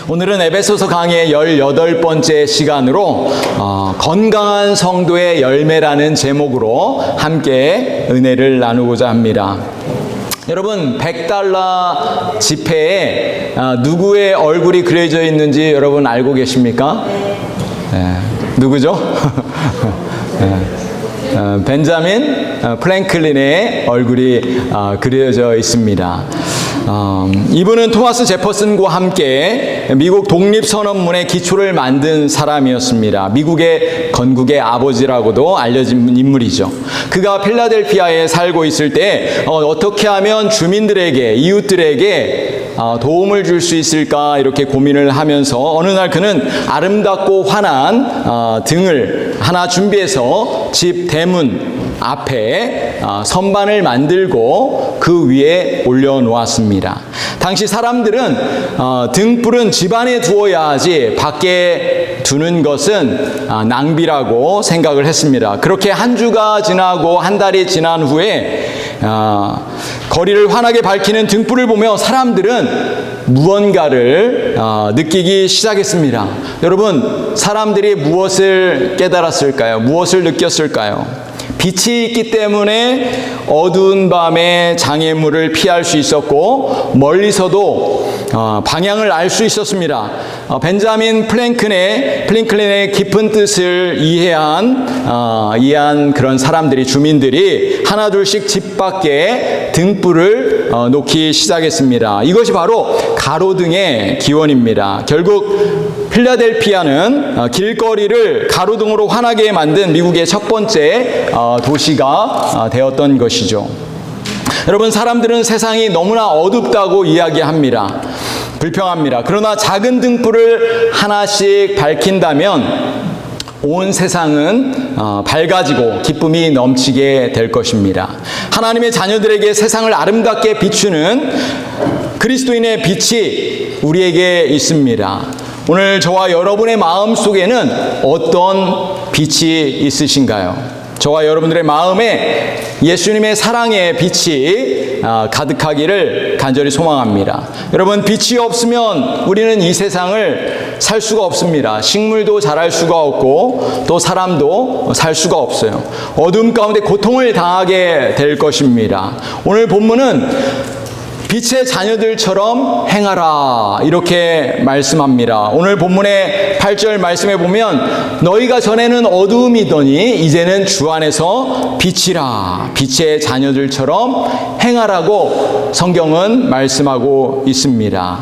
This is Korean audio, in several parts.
오늘은 에베소서 강의의 18번째 시간으로 건강한 성도의 열매라는 제목으로 함께 은혜를 나누고자 합니다. 여러분, $100 지폐에 누구의 얼굴이 그려져 있는지 여러분 알고 계십니까? 네. 누구죠? 벤자민 프랭클린의 얼굴이 그려져 있습니다. 이분은 토마스 제퍼슨과 함께 미국 독립선언문의 기초를 만든 사람이었습니다. 미국의 건국의 아버지라고도 알려진 인물이죠. 그가 필라델피아에 살고 있을 때 어떻게 하면 주민들에게, 이웃들에게 도움을 줄 수 있을까 이렇게 고민을 하면서 어느 날 그는 아름답고 환한 등을 하나 준비해서 집 대문 앞에 선반을 만들고 그 위에 올려놓았습니다. 당시 사람들은 등불은 집 안에 두어야 하지 밖에 두는 것은 낭비라고 생각을 했습니다. 그렇게 한 주가 지나고 한 달이 지난 후에 거리를 환하게 밝히는 등불을 보며 사람들은 무언가를 느끼기 시작했습니다. 여러분, 사람들이 무엇을 깨달았을까요? 무엇을 느꼈을까요? 빛이 있기 때문에 어두운 밤에 장애물을 피할 수 있었고 멀리서도 방향을 알 수 있었습니다. 벤자민 프랭클린의 깊은 뜻을 이해한 그런 사람들이, 주민들이 하나둘씩 집 밖에 등불을 놓기 시작했습니다. 이것이 바로 가로등의 기원입니다. 결국 필라델피아는 길거리를 가로등으로 환하게 만든 미국의 첫 번째 도시가 되었던 것이죠. 여러분, 사람들은 세상이 너무나 어둡다고 이야기합니다. 불평합니다. 그러나 작은 등불을 하나씩 밝힌다면 온 세상은 밝아지고 기쁨이 넘치게 될 것입니다. 하나님의 자녀들에게 세상을 아름답게 비추는 그리스도인의 빛이 우리에게 있습니다. 오늘 저와 여러분의 마음 속에는 어떤 빛이 있으신가요? 저와 여러분들의 마음에 예수님의 사랑의 빛이 가득하기를 간절히 소망합니다. 여러분, 빛이 없으면 우리는 이 세상을 살 수가 없습니다. 식물도 자랄 수가 없고 또 사람도 살 수가 없어요. 어둠 가운데 고통을 당하게 될 것입니다. 오늘 본문은 빛의 자녀들처럼 행하라 이렇게 말씀합니다. 오늘 본문의 8절 말씀에 보면 너희가 전에는 어두움이더니 이제는 주 안에서 빛이라, 빛의 자녀들처럼 행하라고 성경은 말씀하고 있습니다.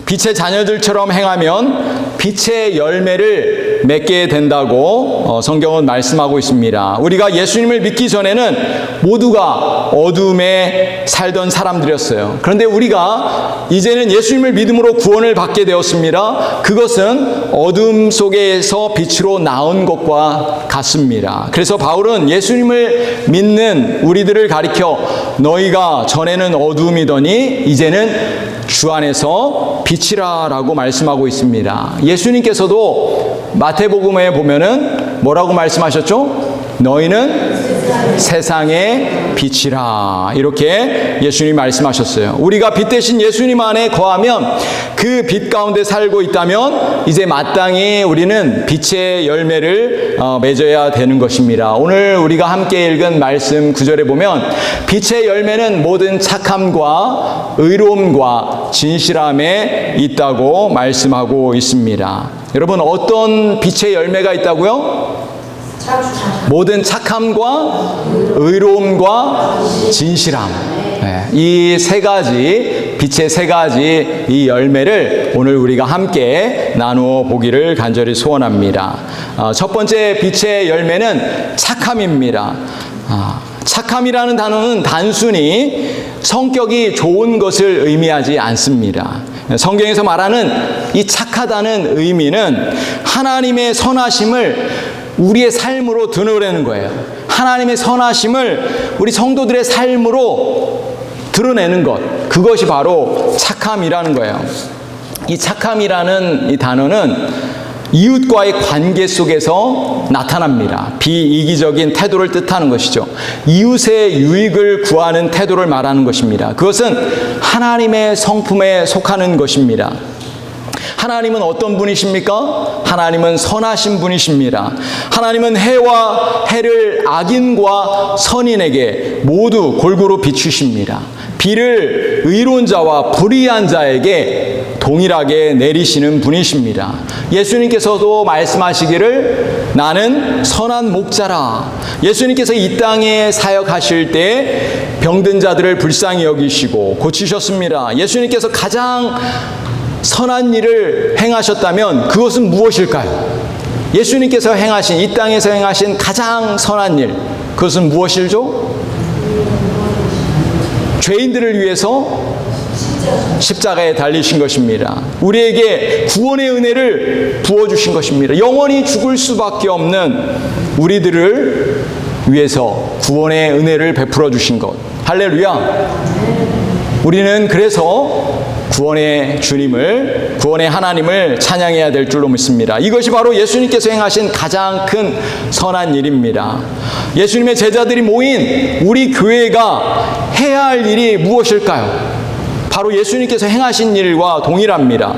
빛의 자녀들처럼 행하면 빛의 열매를 맺게 된다고 성경은 말씀하고 있습니다. 우리가 예수님을 믿기 전에는 모두가 어둠에 살던 사람들이었어요. 그런데 우리가 이제는 예수님을 믿음으로 구원을 받게 되었습니다. 그것은 어둠 속에서 빛으로 나온 것과 같습니다. 그래서 바울은 예수님을 믿는 우리들을 가리켜 너희가 전에는 어둠이더니 이제는 주 안에서 빛이라라고 말씀하고 있습니다. 예수님께서도 마태복음에 보면은 뭐라고 말씀하셨죠? 너희는 세상의 빛이라 이렇게 예수님이 말씀하셨어요. 우리가 빛 대신 예수님 안에 거하면 그 빛 가운데 살고 있다면 이제 마땅히 우리는 빛의 열매를 맺어야 되는 것입니다. 오늘 우리가 함께 읽은 말씀 9절에 보면 빛의 열매는 모든 착함과 의로움과 진실함에 있다고 말씀하고 있습니다. 여러분, 어떤 빛의 열매가 있다고요? 모든 착함과 의로움과 진실함, 이 세 가지, 빛의 세 가지 이 열매를 오늘 우리가 함께 나누어 보기를 간절히 소원합니다. 첫 번째 빛의 열매는 착함입니다. 착함이라는 단어는 단순히 성격이 좋은 것을 의미하지 않습니다. 성경에서 말하는 이 착하다는 의미는 하나님의 선하심을 우리의 삶으로 드러내는 거예요. 하나님의 선하심을 우리 성도들의 삶으로 드러내는 것, 그것이 바로 착함이라는 거예요. 이 착함이라는 이 단어는 이웃과의 관계 속에서 나타납니다. 비이기적인 태도를 뜻하는 것이죠. 이웃의 유익을 구하는 태도를 말하는 것입니다. 그것은 하나님의 성품에 속하는 것입니다. 하나님은 어떤 분이십니까? 하나님은 선하신 분이십니다. 하나님은 해와 해를 악인과 선인에게 모두 골고루 비추십니다. 비를 의로운 자와 불의한 자에게 동일하게 내리시는 분이십니다. 예수님께서도 말씀하시기를 나는 선한 목자라. 예수님께서 이 땅에 사역하실 때 병든 자들을 불쌍히 여기시고 고치셨습니다. 예수님께서 가장 선한 일을 행하셨다면 그것은 무엇일까요? 예수님께서 행하신, 이 땅에서 행하신 가장 선한 일, 그것은 무엇이죠? 죄인들을 위해서 십자가에 달리신 것입니다. 우리에게 구원의 은혜를 부어주신 것입니다. 영원히 죽을 수밖에 없는 우리들을 위해서 구원의 은혜를 베풀어 주신 것. 할렐루야. 우리는 그래서 구원의 주님을, 구원의 하나님을 찬양해야 될 줄로 믿습니다. 이것이 바로 예수님께서 행하신 가장 큰 선한 일입니다. 예수님의 제자들이 모인 우리 교회가 해야 할 일이 무엇일까요? 바로 예수님께서 행하신 일과 동일합니다.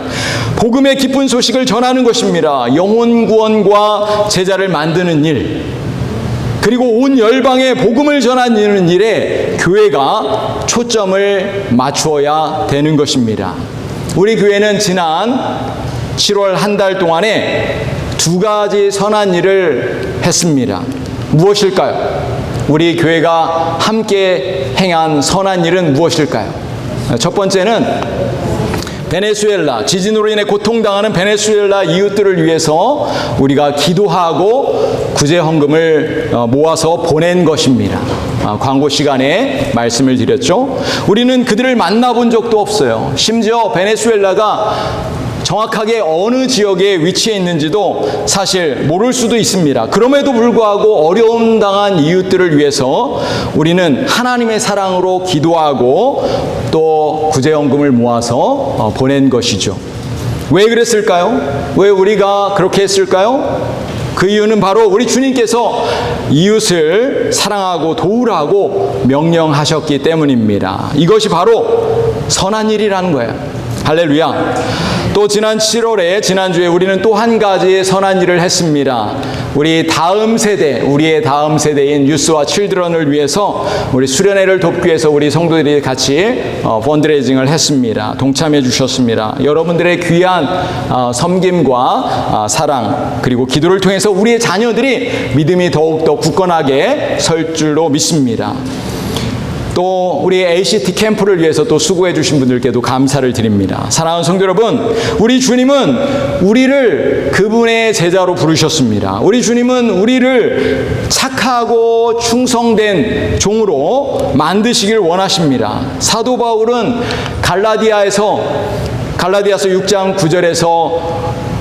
복음의 기쁜 소식을 전하는 것입니다. 영혼 구원과 제자를 만드는 일, 그리고 온 열방에 복음을 전하는 일에 교회가 초점을 맞추어야 되는 것입니다. 우리 교회는 지난 7월 한 달 동안에 2가지 선한 일을 했습니다. 무엇일까요? 우리 교회가 함께 행한 선한 일은 무엇일까요? 첫 번째는 베네수엘라, 지진으로 인해 고통당하는 베네수엘라 이웃들을 위해서 우리가 기도하고 구제 헌금을 모아서 보낸 것입니다. 광고 시간에 말씀을 드렸죠. 우리는 그들을 만나본 적도 없어요. 심지어 베네수엘라가 정확하게 어느 지역에 위치해 있는지도 사실 모를 수도 있습니다. 그럼에도 불구하고 어려움 당한 이웃들을 위해서 우리는 하나님의 사랑으로 기도하고 또 구제연금을 모아서 보낸 것이죠. 왜 그랬을까요? 왜 우리가 그렇게 했을까요? 그 이유는 바로 우리 주님께서 이웃을 사랑하고 도우라고 명령하셨기 때문입니다. 이것이 바로 선한 일이라는 거예요. 할렐루야. 또 지난 7월에 지난주에 우리는 또 한 가지 선한 일을 했습니다. 우리의 다음 세대인 유스와 칠드런을 위해서 우리 수련회를 돕기 위해서 우리 성도들이 같이 펀드레이징을 했습니다. 동참해 주셨습니다. 여러분들의 귀한 섬김과 사랑 그리고 기도를 통해서 우리의 자녀들이 믿음이 더욱더 굳건하게 설 줄로 믿습니다. 또 우리 ACT 캠프를 위해서 또 수고해 주신 분들께도 감사를 드립니다. 사랑하는 성도 여러분, 우리 주님은 우리를 그분의 제자로 부르셨습니다. 우리 주님은 우리를 착하고 충성된 종으로 만드시길 원하십니다. 사도 바울은 갈라디아서 6장 9절에서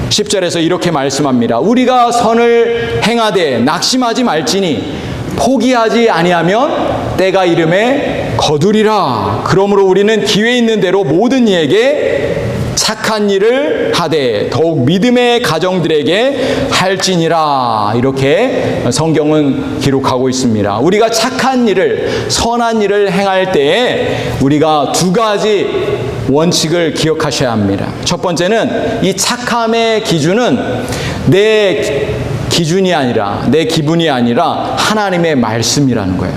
10절에서 이렇게 말씀합니다. 우리가 선을 행하되 낙심하지 말지니 포기하지 아니하면 때가 이름에 거두리라. 그러므로 우리는 기회 있는 대로 모든 이에게 착한 일을 하되 더욱 믿음의 가정들에게 할지니라. 이렇게 성경은 기록하고 있습니다. 우리가 착한 일을, 선한 일을 행할 때에 우리가 2가지 원칙을 기억하셔야 합니다. 첫 번째는 이 착함의 기준은 내 기준이 아니라, 내 기분이 아니라 하나님의 말씀이라는 거예요.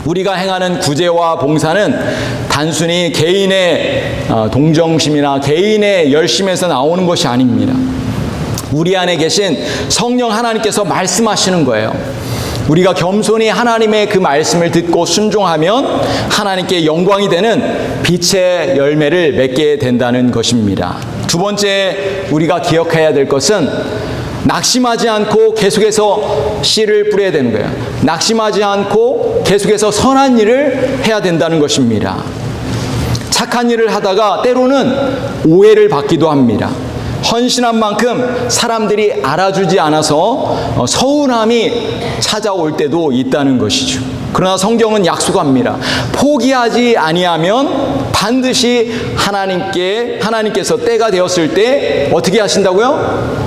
우리가 행하는 구제와 봉사는 단순히 개인의 동정심이나 개인의 열심에서 나오는 것이 아닙니다. 우리 안에 계신 성령 하나님께서 말씀하시는 거예요. 우리가 겸손히 하나님의 그 말씀을 듣고 순종하면 하나님께 영광이 되는 빛의 열매를 맺게 된다는 것입니다. 2번째 우리가 기억해야 될 것은 낙심하지 않고 계속해서 씨를 뿌려야 되는 거예요. 낙심하지 않고 계속해서 선한 일을 해야 된다는 것입니다. 착한 일을 하다가 때로는 오해를 받기도 합니다. 헌신한 만큼 사람들이 알아주지 않아서 서운함이 찾아올 때도 있다는 것이죠. 그러나 성경은 약속합니다. 포기하지 아니하면 반드시 하나님께서 때가 되었을 때 어떻게 하신다고요?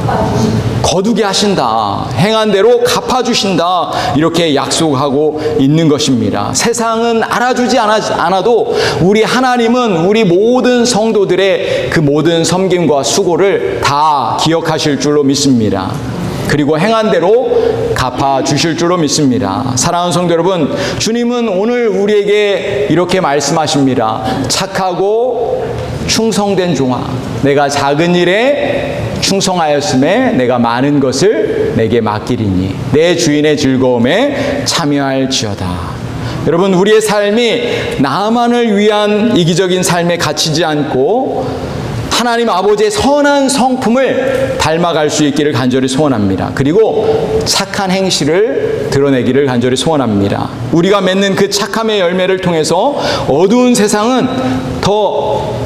거두게 하신다. 행한 대로 갚아주신다. 이렇게 약속하고 있는 것입니다. 세상은 알아주지 않아도 우리 하나님은 우리 모든 성도들의 그 모든 섬김과 수고를 다 기억하실 줄로 믿습니다. 그리고 행한 대로 갚아주실 줄로 믿습니다. 사랑하는 성도 여러분, 주님은 오늘 우리에게 이렇게 말씀하십니다. 착하고 충성된 종아, 내가 작은 일에 충성하였음에 내가 많은 것을 내게 맡기리니 내 주인의 즐거움에 참여할지어다. 여러분, 우리의 삶이 나만을 위한 이기적인 삶에 갇히지 않고 하나님 아버지의 선한 성품을 닮아갈 수 있기를 간절히 소원합니다. 그리고 착한 행실을 드러내기를 간절히 소원합니다. 우리가 맺는 그 착함의 열매를 통해서 어두운 세상은 더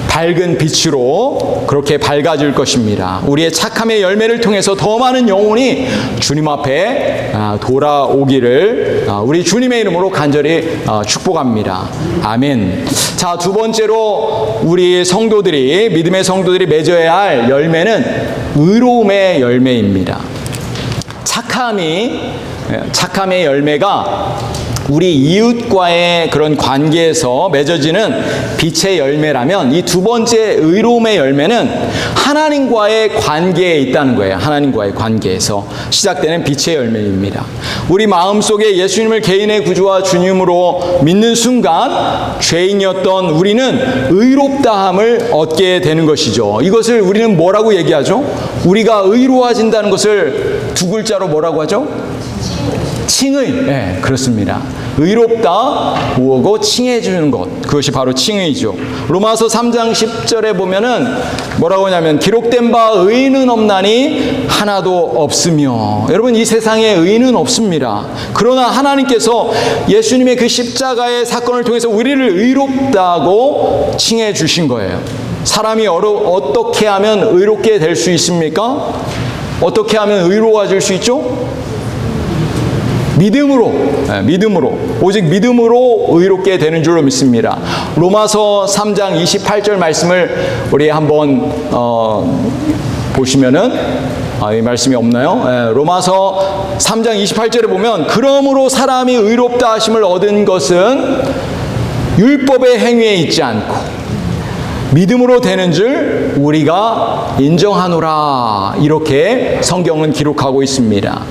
밝은 빛으로 그렇게 밝아질 것입니다. 우리의 착함의 열매를 통해서 더 많은 영혼이 주님 앞에 돌아오기를 우리 주님의 이름으로 간절히 축복합니다. 아멘. 자, 두 번째로 우리 성도들이, 믿음의 성도들이 맺어야 할 열매는 의로움의 열매입니다. 착함의 열매가 우리 이웃과의 그런 관계에서 맺어지는 빛의 열매라면, 이 두 번째 의로움의 열매는 하나님과의 관계에 있다는 거예요. 하나님과의 관계에서 시작되는 빛의 열매입니다. 우리 마음속에 예수님을 개인의 구주와 주님으로 믿는 순간 죄인이었던 우리는 의롭다함을 얻게 되는 것이죠. 이것을 우리는 뭐라고 얘기하죠? 우리가 의로워진다는 것을 두 글자로 뭐라고 하죠? 칭의. 네, 그렇습니다. 의롭다 오고 칭해주는 것, 그것이 바로 칭의죠. 로마서 3장 10절에 보면은 뭐라고 하냐면, 기록된 바 의인은 없나니 하나도 없으며. 여러분, 이 세상에 의인은 없습니다. 그러나 하나님께서 예수님의 그 십자가의 사건을 통해서 우리를 의롭다고 칭해 주신 거예요. 사람이 어떻게 하면 의롭게 될 수 있습니까? 어떻게 하면 의로워질 수 있죠? 믿음으로, 오직 믿음으로 의롭게 되는 줄로 믿습니다. 로마서 3장 28절 말씀을 우리 한번 보시면은, 이 말씀이 없나요? 로마서 3장 28절에 보면, 그러므로 사람이 의롭다 하심을 얻은 것은 율법의 행위에 있지 않고 믿음으로 되는 줄 우리가 인정하노라. 이렇게 성경은 기록하고 있습니다.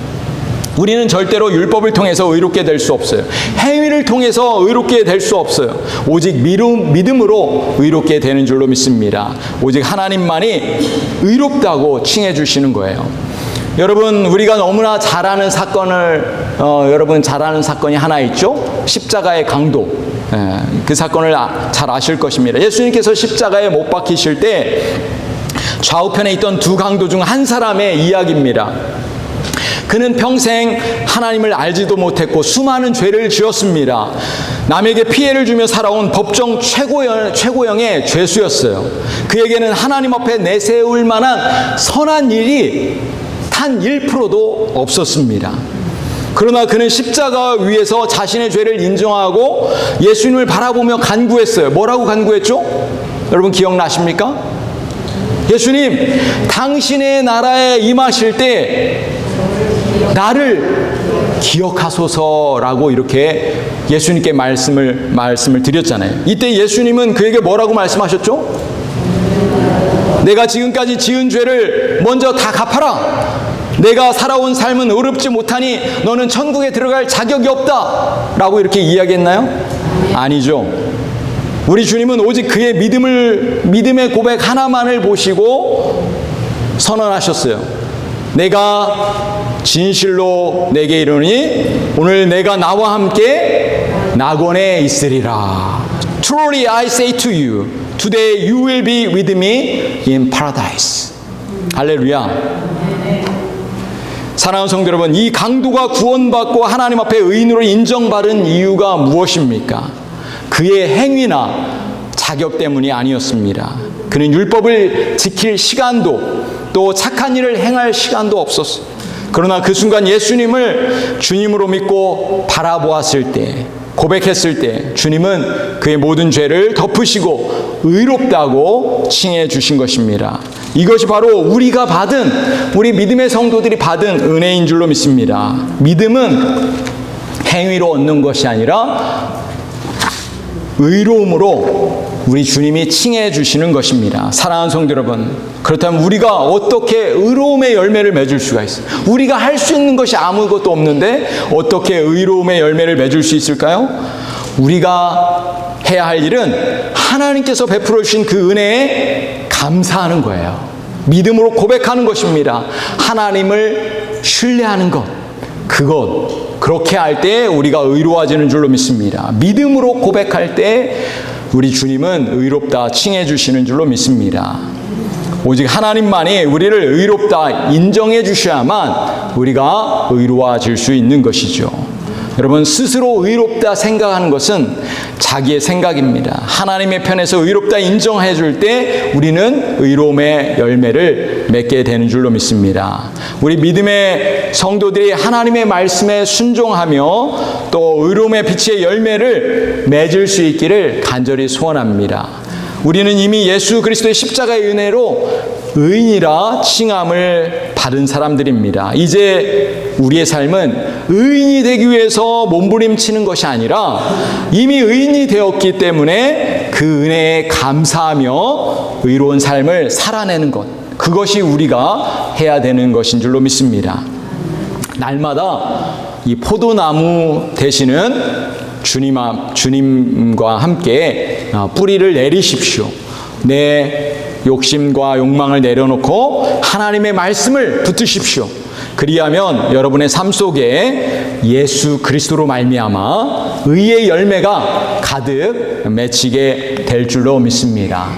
우리는 절대로 율법을 통해서 의롭게 될 수 없어요. 행위를 통해서 의롭게 될 수 없어요. 오직 믿음으로 의롭게 되는 줄로 믿습니다. 오직 하나님만이 의롭다고 칭해 주시는 거예요. 여러분, 우리가 너무나 잘 아는 사건이 하나 있죠? 십자가의 강도. 그 사건을 잘 아실 것입니다. 예수님께서 십자가에 못 박히실 때 좌우편에 있던 두 강도 중 한 사람의 이야기입니다. 그는 평생 하나님을 알지도 못했고 수많은 죄를 지었습니다. 남에게 피해를 주며 살아온 법정 최고형의 죄수였어요. 그에게는 하나님 앞에 내세울 만한 선한 일이 단 1%도 없었습니다. 그러나 그는 십자가 위에서 자신의 죄를 인정하고 예수님을 바라보며 간구했어요. 뭐라고 간구했죠? 여러분 기억나십니까? 예수님, 당신의 나라에 임하실 때 나를 기억하소서라고 이렇게 예수님께 말씀을 드렸잖아요. 이때 예수님은 그에게 뭐라고 말씀하셨죠? 내가 지금까지 지은 죄를 먼저 다 갚아라. 내가 살아온 삶은 의롭지 못하니 너는 천국에 들어갈 자격이 없다 라고 이렇게 이야기했나요? 아니죠. 우리 주님은 오직 그의 믿음의 고백 하나만을 보시고 선언하셨어요. 내가 진실로 내게 이르노니 오늘 내가 나와 함께 낙원에 있으리라. Truly I say to you, today you will be with me in paradise. 할렐루야. 사랑하는 성도 여러분, 이 강도가 구원받고 하나님 앞에 의인으로 인정받은 이유가 무엇입니까? 그의 행위나 자격 때문이 아니었습니다. 그는 율법을 지킬 시간도 또 착한 일을 행할 시간도 없었어요. 그러나 그 순간 예수님을 주님으로 믿고 바라보았을 때, 고백했을 때 주님은 그의 모든 죄를 덮으시고 의롭다고 칭해 주신 것입니다. 이것이 바로 우리가 받은, 우리 믿음의 성도들이 받은 은혜인 줄로 믿습니다. 믿음은 행위로 얻는 것이 아니라 의로움으로 우리 주님이 칭해 주시는 것입니다. 사랑하는 성도 여러분, 그렇다면 우리가 어떻게 의로움의 열매를 맺을 수가 있어요? 우리가 할 수 있는 것이 아무것도 없는데 어떻게 의로움의 열매를 맺을 수 있을까요? 우리가 해야 할 일은 하나님께서 베풀어 주신 그 은혜에 감사하는 거예요. 믿음으로 고백하는 것입니다. 하나님을 신뢰하는 것, 그렇게 할 때 우리가 의로워지는 줄로 믿습니다. 믿음으로 고백할 때 우리 주님은 의롭다 칭해 주시는 줄로 믿습니다. 오직 하나님만이 우리를 의롭다 인정해 주셔야만 우리가 의로워질 수 있는 것이죠. 여러분, 스스로 의롭다 생각하는 것은 자기의 생각입니다. 하나님의 편에서 의롭다 인정해 줄 때 우리는 의로움의 열매를 맺게 되는 줄로 믿습니다. 우리 믿음의 성도들이 하나님의 말씀에 순종하며 또 의로움의 빛의 열매를 맺을 수 있기를 간절히 소원합니다. 우리는 이미 예수 그리스도의 십자가의 은혜로 의인이라 칭함을 받은 사람들입니다. 이제 우리의 삶은 의인이 되기 위해서 몸부림치는 것이 아니라 이미 의인이 되었기 때문에 그 은혜에 감사하며 의로운 삶을 살아내는 것, 그것이 우리가 해야 되는 것인 줄로 믿습니다. 날마다 이 포도나무 되시는 주님과 함께 뿌리를 내리십시오. 내 욕심과 욕망을 내려놓고 하나님의 말씀을 붙드십시오. 그리하면 여러분의 삶 속에 예수 그리스도로 말미암아 의의 열매가 가득 맺히게 될 줄로 믿습니다.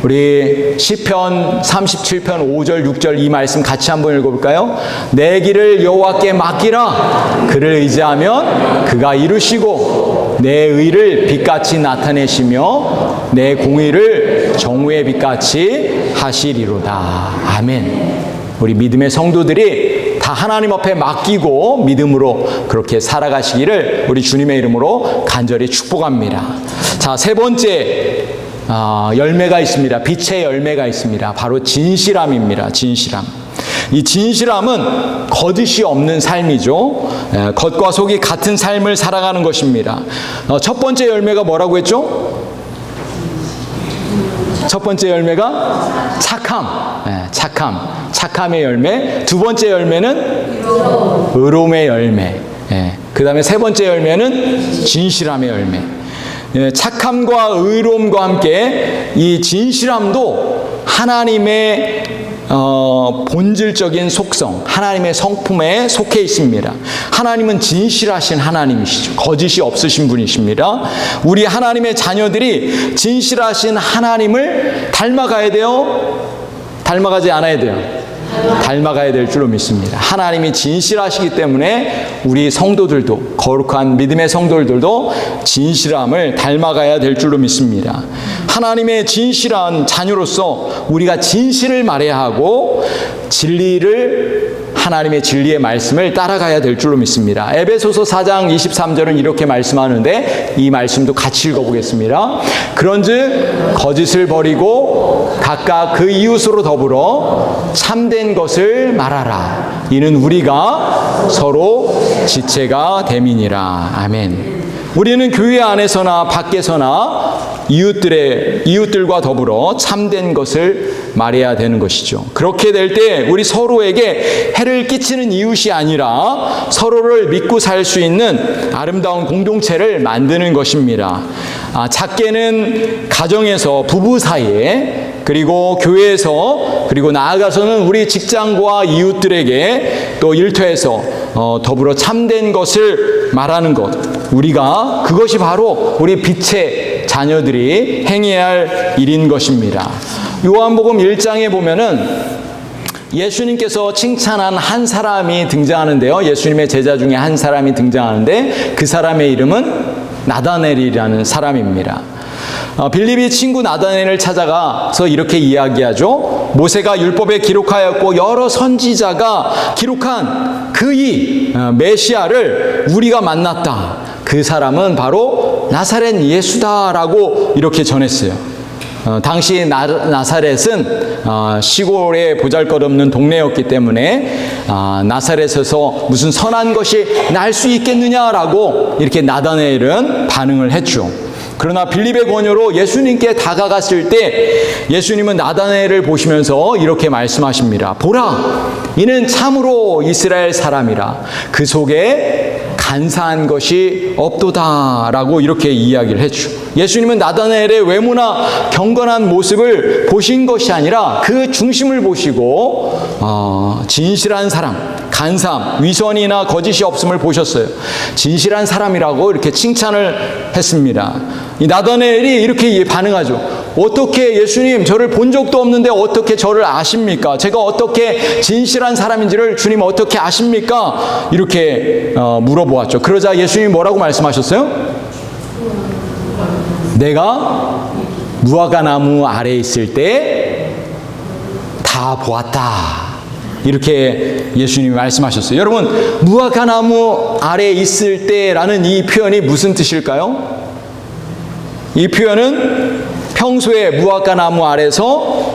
우리 시편 37편 5절 6절 이 말씀 같이 한번 읽어볼까요? 내 길을 여호와께 맡기라. 그를 의지하면 그가 이루시고 내 의를 빛같이 나타내시며 내 공의를 정오의 빛같이 하시리로다. 아멘. 우리 믿음의 성도들이 다 하나님 앞에 맡기고 믿음으로 그렇게 살아가시기를 우리 주님의 이름으로 간절히 축복합니다. 자, 세 번째 열매가 있습니다. 빛의 열매가 있습니다. 바로 진실함입니다. 진실함. 이 진실함은 거짓이 없는 삶이죠. 겉과 속이 같은 삶을 살아가는 것입니다. 첫 번째 열매가 뭐라고 했죠? 첫 번째 열매가 착함. 착함의 열매. 두 번째 열매는 의로움의 열매. 그 다음에 세 번째 열매는 진실함의 열매. 착함과 의로움과 함께 이 진실함도 하나님의 본질적인 속성, 하나님의 성품에 속해 있습니다. 하나님은 진실하신 하나님이시죠. 거짓이 없으신 분이십니다. 우리 하나님의 자녀들이 진실하신 하나님을 닮아가야 돼요? 닮아가지 않아야 돼요? 닮아가야 될 줄로 믿습니다. 하나님이 진실하시기 때문에 우리 성도들도, 거룩한 믿음의 성도들도 진실함을 닮아가야 될 줄로 믿습니다. 하나님의 진실한 자녀로서 우리가 진실을 말해야 하고 하나님의 진리의 말씀을 따라가야 될 줄로 믿습니다. 에베소서 4장 23절은 이렇게 말씀하는데 이 말씀도 같이 읽어보겠습니다. 그런즉 거짓을 버리고 각각 그 이웃으로 더불어 참된 것을 말하라. 이는 우리가 서로 지체가 됨이니라. 아멘. 우리는 교회 안에서나 밖에서나 이웃들과 더불어 참된 것을 말해야 되는 것이죠. 그렇게 될 때 우리 서로에게 해를 끼치는 이웃이 아니라 서로를 믿고 살 수 있는 아름다운 공동체를 만드는 것입니다. 작게는 가정에서, 부부 사이에, 그리고 교회에서, 그리고 나아가서는 우리 직장과 이웃들에게 또 일터에서 더불어 참된 것을 말하는 것, 그것이 바로 우리 빛의 자녀들이 행해야 할 일인 것입니다. 요한복음 1장에 보면은 예수님께서 칭찬한 한 사람이 등장하는데요. 예수님의 제자 중에 한 사람이 등장하는데 그 사람의 이름은 나다넬이라는 사람입니다. 빌립이 친구 나다나엘을 찾아가서 이렇게 이야기하죠. 모세가 율법에 기록하였고 여러 선지자가 기록한 그이 메시아를 우리가 만났다. 그 사람은 바로 나사렛 예수다라고 이렇게 전했어요. 당시 나사렛은 시골에 보잘것없는 동네였기 때문에 나사렛에서 무슨 선한 것이 날 수 있겠느냐라고 이렇게 나다나엘은 반응을 했죠. 그러나 빌립의 권유로 예수님께 다가갔을 때 예수님은 나다나엘을 보시면서 이렇게 말씀하십니다. 보라, 이는 참으로 이스라엘 사람이라. 그 속에 간사한 것이 없도다라고 이렇게 이야기를 했죠. 예수님은 나다나엘의 외모나 경건한 모습을 보신 것이 아니라 그 중심을 보시고 진실한 사람, 간사함, 위선이나 거짓이 없음을 보셨어요. 진실한 사람이라고 이렇게 칭찬을 했습니다. 이 나다나엘이 이렇게 반응하죠. 어떻게 예수님, 저를 본 적도 없는데 어떻게 저를 아십니까? 제가 어떻게 진실한 사람인지를 주님 어떻게 아십니까? 이렇게 물어보았죠. 그러자 예수님이 뭐라고 말씀하셨어요? 내가 무화과 나무 아래에 있을 때 다 보았다. 이렇게 예수님이 말씀하셨어요. 여러분, 무화과 나무 아래에 있을 때라는 이 표현이 무슨 뜻일까요? 이 표현은 평소에 무화과 나무 아래서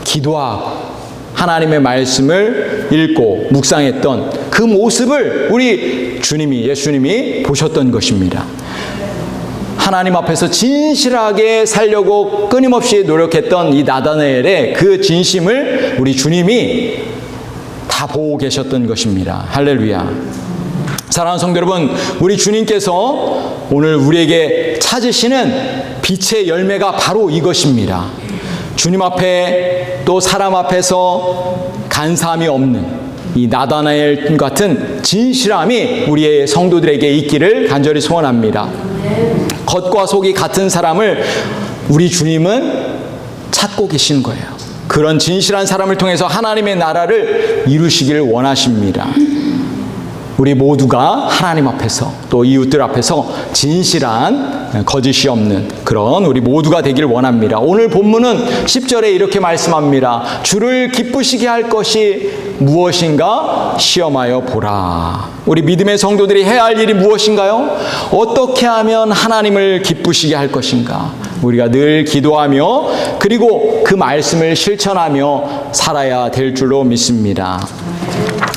기도하고 하나님의 말씀을 읽고 묵상했던 그 모습을 우리 예수님이 보셨던 것입니다. 하나님 앞에서 진실하게 살려고 끊임없이 노력했던 이 나다나엘의 그 진심을 우리 주님이 다 보고 계셨던 것입니다. 할렐루야. 사랑하는 성도 여러분, 우리 주님께서 오늘 우리에게 찾으시는 빛의 열매가 바로 이것입니다. 주님 앞에 또 사람 앞에서 간사함이 없는 이 나다나엘 같은 진실함이 우리의 성도들에게 있기를 간절히 소원합니다. 겉과 속이 같은 사람을 우리 주님은 찾고 계신 거예요. 그런 진실한 사람을 통해서 하나님의 나라를 이루시길 원하십니다. 우리 모두가 하나님 앞에서 또 이웃들 앞에서 진실한 거짓이 없는 그런 우리 모두가 되길 원합니다. 오늘 본문은 10절에 이렇게 말씀합니다. 주를 기쁘시게 할 것이 무엇인가 시험하여 보라. 우리 믿음의 성도들이 해야 할 일이 무엇인가요? 어떻게 하면 하나님을 기쁘시게 할 것인가? 우리가 늘 기도하며 그리고 그 말씀을 실천하며 살아야 될 줄로 믿습니다.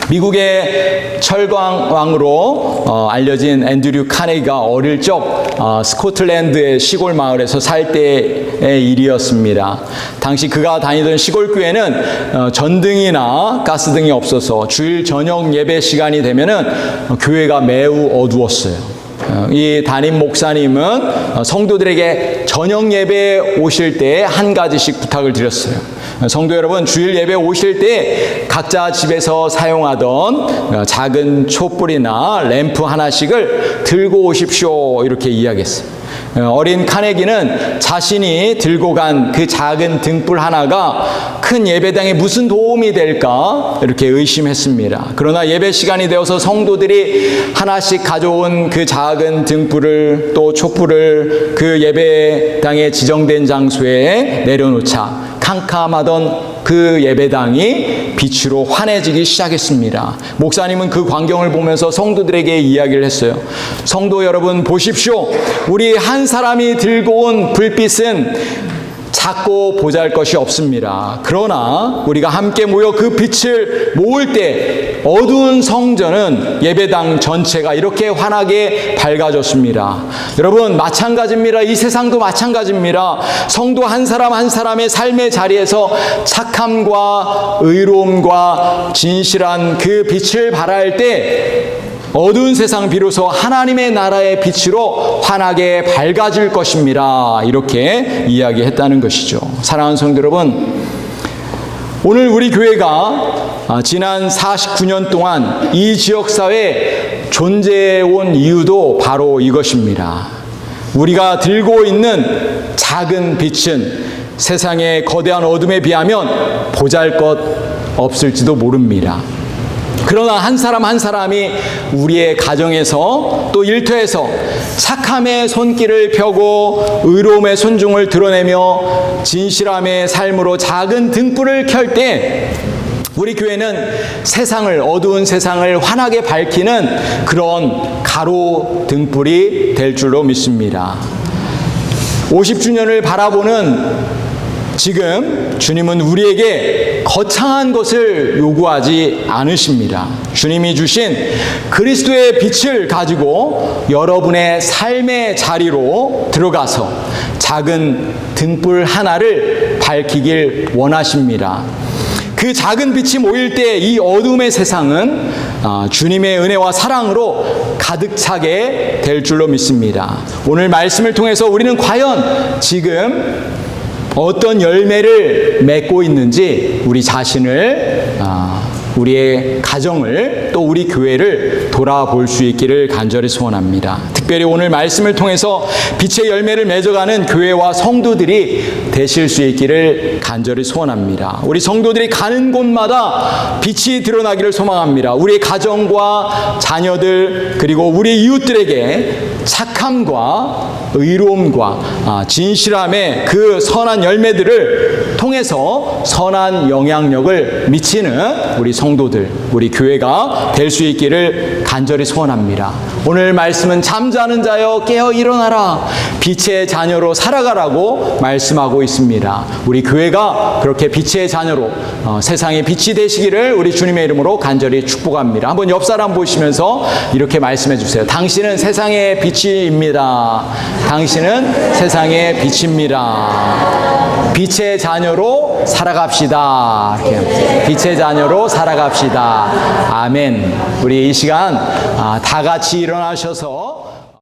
미국의 철광왕으로 알려진 앤드류 카네기가 어릴 적 스코틀랜드의 시골 마을에서 살 때의 일이었습니다. 당시 그가 다니던 시골 교회는 전등이나 가스등이 없어서 주일 저녁 예배 시간이 되면은 교회가 매우 어두웠어요. 이 담임 목사님은 성도들에게 저녁 예배에 오실 때 한 가지씩 부탁을 드렸어요. 성도 여러분, 주일 예배 오실 때 각자 집에서 사용하던 작은 촛불이나 램프 하나씩을 들고 오십시오. 이렇게 이야기했어요. 어린 카네기는 자신이 들고 간 그 작은 등불 하나가 큰 예배당에 무슨 도움이 될까 이렇게 의심했습니다. 그러나 예배 시간이 되어서 성도들이 하나씩 가져온 그 작은 등불을 또 촛불을 그 예배당에 지정된 장소에 내려놓자 캄캄하던 그 예배당이 빛으로 환해지기 시작했습니다. 목사님은 그 광경을 보면서 성도들에게 이야기를 했어요. 성도 여러분, 보십시오. 우리 한 사람이 들고 온 불빛은 작고 보잘것이 없습니다. 그러나 우리가 함께 모여 그 빛을 모을 때 어두운 성전은 예배당 전체가 이렇게 환하게 밝아졌습니다. 여러분, 마찬가지입니다. 이 세상도 마찬가지입니다. 성도 한 사람 한 사람의 삶의 자리에서 착함과 의로움과 진실한 그 빛을 발할 때 어두운 세상 비로소 하나님의 나라의 빛으로 환하게 밝아질 것입니다. 이렇게 이야기했다는 것이죠. 사랑하는 성도 여러분, 오늘 우리 교회가 지난 49년 동안 이 지역사회에 존재해온 이유도 바로 이것입니다. 우리가 들고 있는 작은 빛은 세상의 거대한 어둠에 비하면 보잘것 없을지도 모릅니다. 그러나 한 사람 한 사람이 우리의 가정에서 또 일터에서 착함의 손길을 펴고 의로움의 손중을 드러내며 진실함의 삶으로 작은 등불을 켤 때 우리 교회는 세상을, 어두운 세상을 환하게 밝히는 그런 가로 등불이 될 줄로 믿습니다. 50주년을 바라보는 지금 주님은 우리에게 거창한 것을 요구하지 않으십니다. 주님이 주신 그리스도의 빛을 가지고 여러분의 삶의 자리로 들어가서 작은 등불 하나를 밝히길 원하십니다. 그 작은 빛이 모일 때 이 어둠의 세상은 주님의 은혜와 사랑으로 가득 차게 될 줄로 믿습니다. 오늘 말씀을 통해서 우리는 과연 지금 어떤 열매를 맺고 있는지 우리 자신을, 우리의 가정을, 또 우리 교회를 돌아볼 수 있기를 간절히 소원합니다. 특별히 오늘 말씀을 통해서 빛의 열매를 맺어가는 교회와 성도들이 되실 수 있기를 간절히 소원합니다. 우리 성도들이 가는 곳마다 빛이 드러나기를 소망합니다. 우리의 가정과 자녀들, 그리고 우리 이웃들에게 착함과 의로움과 진실함의 그 선한 열매들을 통해서 선한 영향력을 미치는 우리 성도들, 우리 교회가 될 수 있기를 간절히 소원합니다. 오늘 말씀은 잠자는 자여 깨어 일어나라, 빛의 자녀로 살아가라고 말씀하고 있습니다. 우리 교회가 그렇게 빛의 자녀로 세상의 빛이 되시기를 우리 주님의 이름으로 간절히 축복합니다. 한번 옆 사람 보시면서 이렇게 말씀해 주세요. 당신은 세상의 빛입니다. 당신은 세상의 빛입니다. 빛의 자녀로 살아갑시다. 이렇게 빛의 자녀로 살아갑시다. 아멘. 우리 이 시간 다 같이 일어나셔서